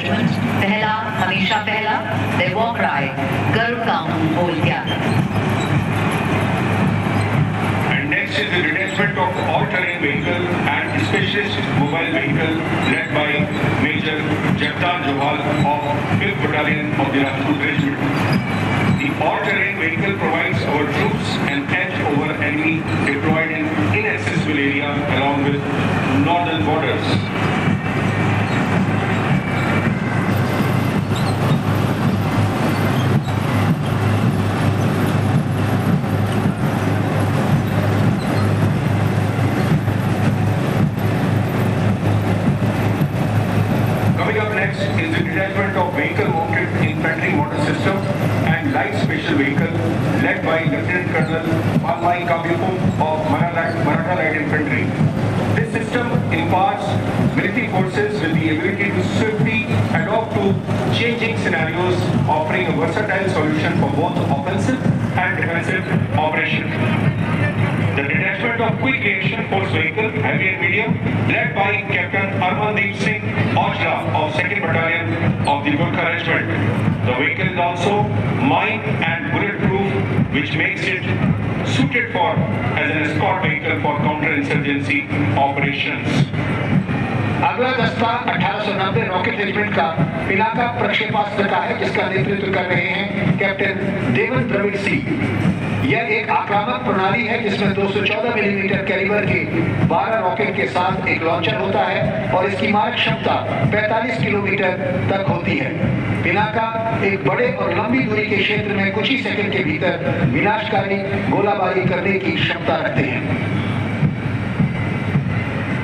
judgment, Pehla, Hamisha Pehla, their war cry, Garud Kaun Bol Kya. And next is the detachment of all-terrain vehicle and specialist mobile vehicle led by Major Jagtar Johal of 5th Battalion of the Rajput Regiment. The all-terrain vehicle provides our troops an edge over enemy deployed in inaccessible area along with northern borders. Coming up next is the detachment of vehicle-mounted infantry motor system and light special vehicle led by Lieutenant Colonel Palmai Kabyupum of Maratha Light Infantry. This system imparts military forces with the ability to swiftly adapt to changing scenarios, offering a versatile solution for both offensive and defensive operations. The detachment of quick reaction force vehicle, heavy and medium, led by Captain Armandeep Singh Aujla of 2nd Battalion of the Gurkha Regiment. The vehicle is also mine and bulletproof, which makes it suited for as an escort vehicle for counter-insurgency operations. अगला दस्ता 1890 rocket regiment का पिनाका प्रक्षेपास्त्र का है, जिसका नेतृत्व कर रहे हैं कैप्टन देवन द्रविड़ सिंह। यह एक आक्रामक प्रणाली है जिसमें 214 मिलीमीटर कैलिबर के 12 रॉकेट के साथ एक लॉन्चर होता है और इसकी मारक क्षमता 45 किलोमीटर तक होती है। पिनाका एक बड़े और लंबी दूरी के क्षेत्र में कुछ ही सेकंड के भीतर विनाशकारी गोलाबारी करने की क्षमता रखते हैं।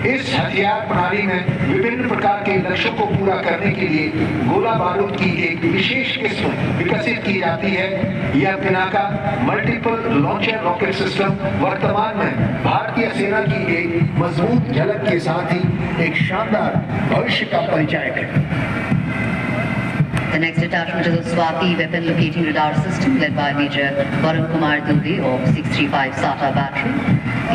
इस हथियार प्रणाली में विभिन्न प्रकार के लक्ष्यों को पूरा करने के लिए गोला बारूद की एक विशेष किस्म विकसित की जाती है। यह Pinaka multiple launcher rocket system वर्तमान में भारतीय सेना की एक मजबूत झलक के साथ ही एक शानदार भविष्य का परिचायक है। The next detachment is the Swati weapon locating radar system led by Major Varun Kumar Dubey of 635 SATA battery.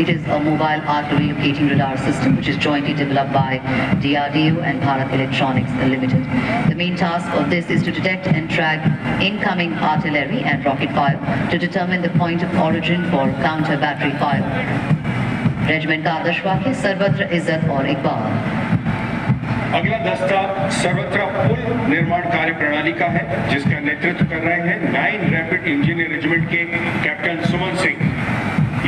It is a mobile artillery locating radar system which is jointly developed by DRDO and Bharat Electronics Limited. The main task of this is to detect and track incoming artillery and rocket fire to determine the point of origin for counter battery fire. Regiment का आदर्श वाक्य सर्वत्र इज्जत और इकबाल। अगला दस्ता सर्वत्र पुल निर्माण कार्य प्रणाली का है, जिसका नेतृत्व कर रहे हैं 9 रैपिड इंजीनियर रेजिमेंट के कैप्टन सुमन सिंह।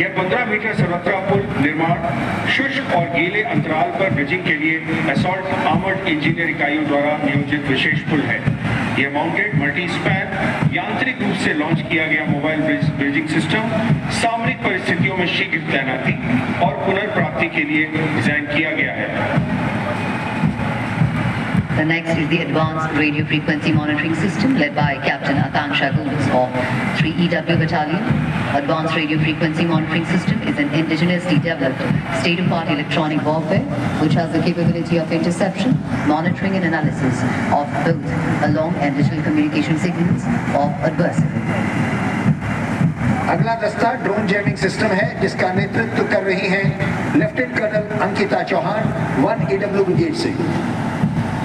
यह 15 मीटर सर्वत्र पुल निर्माण शुष्क और गीले अंतराल पर ब्रिजिंग के लिए असॉल्ट आर्मर्ड इंजीनियर इकाइयों द्वारा नियोजित विशेष पुल है। यह माउंटेड मल्टी स्पैन यांत्रिक रूप से लॉन्च किया गया मोबाइल ब्रिजिंग सिस्टम सामरिक परिस्थितियों में शीघ्र तैनाती और पुनर्प्राप्ति के लिए डिजाइन किया गया है। The next is the Advanced Radio Frequency Monitoring System led by Captain Akanksha Gunz of 3EW Battalion. Advanced Radio Frequency Monitoring System is an indigenously developed state-of-the-art electronic warfare which has the capability of interception, monitoring and analysis of both the long and digital communication signals of adversary. अगला दस्ता drone jamming system है, जिसका नेतृत्व कर रही हैं lieutenant colonel Ankita Chauhan 1EW brigade से।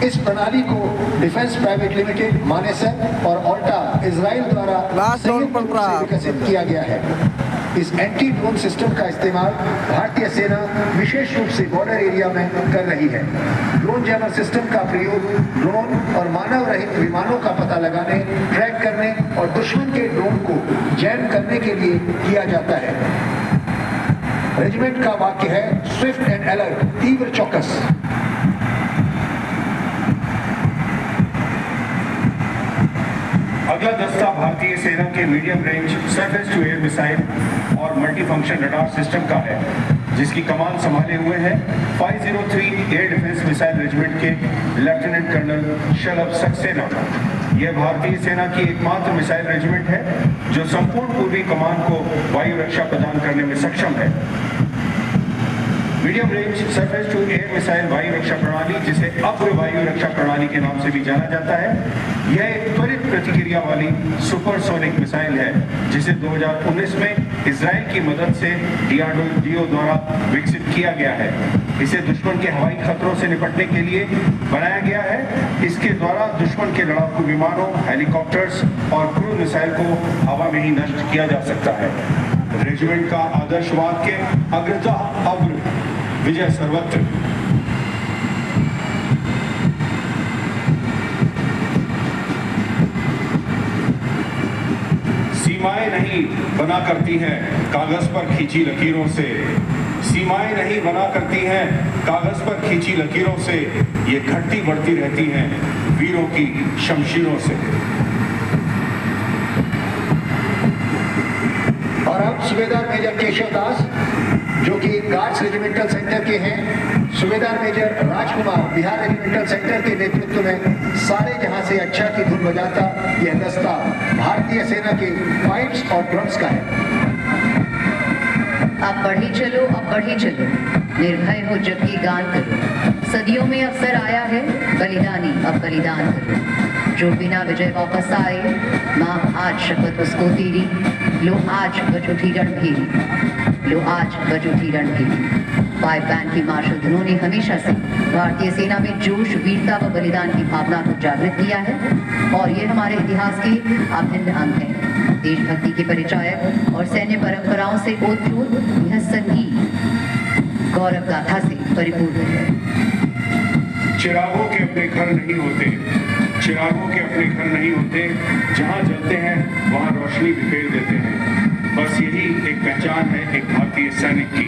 इस प्रणाली को डिफेंस प्राइवेट लिमिटेड, मानेसर और ऑल्टा इजराइल द्वारा संयुक्त रूप से विकसित किया गया है। इस एंटी ड्रोन सिस्टम का इस्तेमाल भारतीय सेना विशेष रूप से बॉर्डर एरिया में कर रही है। ड्रोन जैमर सिस्टम का प्रयोग ड्रोन और मानव रहित विमानों का पता लगाने, ट्रैक करने और दुश्मन के ड्रोन को जैम करने के लिए किया जाता है। रेजिमेंट का वाक्य है स्विफ्ट एंड अलर्ट, तीव्र चौकस। अगला दस्ता भारतीय सेना के medium range surface to air missile और मल्टी फंक्शन रडार सिस्टम का है, जिसकी कमान संभाले हुए हैं 503 एयर डिफेंस मिसाइल रेजिमेंट के लेफ्टिनेंट कर्नल शलभ सक्सेना। यह भारतीय सेना की एकमात्र मिसाइल रेजिमेंट है जो संपूर्ण पूर्वी कमान को वायु रक्षा प्रदान करने में सक्षम है। Medium range surface to air missile वायु रक्षा प्रणाली, जिसे अग्र वायु रक्षा प्रणाली के नाम से भी जाना जाता है, यह एक त्वरित प्रतिक्रिया वाली सुपरसोनिक मिसाइल है, जिसे 2019 में इजराइल की मदद से DRDO द्वारा विकसित किया गया है। इसे दुश्मन के हवाई खतरों से निपटने के लिए बनाया गया है। इसके द्वारा दुश्मन के लड़ाकू विमानों, हेलीकॉप्टर्स और क्रूज मिसाइल को हवा में ही नष्ट किया जा सकता है। रेजिमेंट का आदर्श वाक्य अग्रता अग्र विजय सर्वत्र। सीमाएं नहीं बना करती हैं कागज पर खींची लकीरों से। सीमाएं नहीं बना करती हैं कागज पर खींची लकीरों से। ये घटती बढ़ती रहती हैं वीरों की शमशीरों से। और अब सूबेदार मेजर केशव दास, जो कि गार्ड्स रेजिमेंटल सेंटर के हैं, सूबेदार मेजर राजकुमार बिहार रेजिमेंटल सेंटर के नेतृत्व में सारे जहां से अच्छा की धुन बजाता यह दस्ता भारतीय सेना के पाइप्स और ड्रम्स का है। अब बढ़ी चलो, अब बढ़ी चलो, निर्भय हो जबकि गान करो। सदियों में अवसर आया है, बलिदानी अब बलिदान करो। जो बिना विजय वापस आए, माँ आज शपथ उसको तेरी। लो आज बज उठी रणभेरी, लो आज बज उठी रणभेरी। पाइप बैंड की मार्शल धुनों ने हमेशा से भारतीय सेना में जोश, वीरता व बलिदान की भावना को जागृत किया है और ये हमारे इतिहास के अभिन्न अंग है। देशभक्ति के परिचायक और सैन्य परंपराओं से ओतप्रोत यह संगीत गौरव गाथा से परिपूर्ण है। चिरागों के अपने घर नहीं होते, चिरागों के अपने घर नहीं होते, जहां जलते हैं वहां रोशनी बिखेर देते हैं। बस यही एक पहचान है एक भारतीय सैनिक की।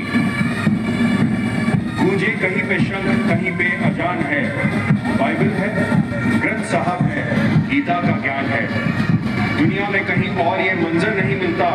गूंजे कहीं पे शंख, कहीं पे अजान है। बाइबल है, ग्रंथ साहब है, गीता का ज्ञान है। दुनिया में कहीं और ये मंजर नहीं मिलता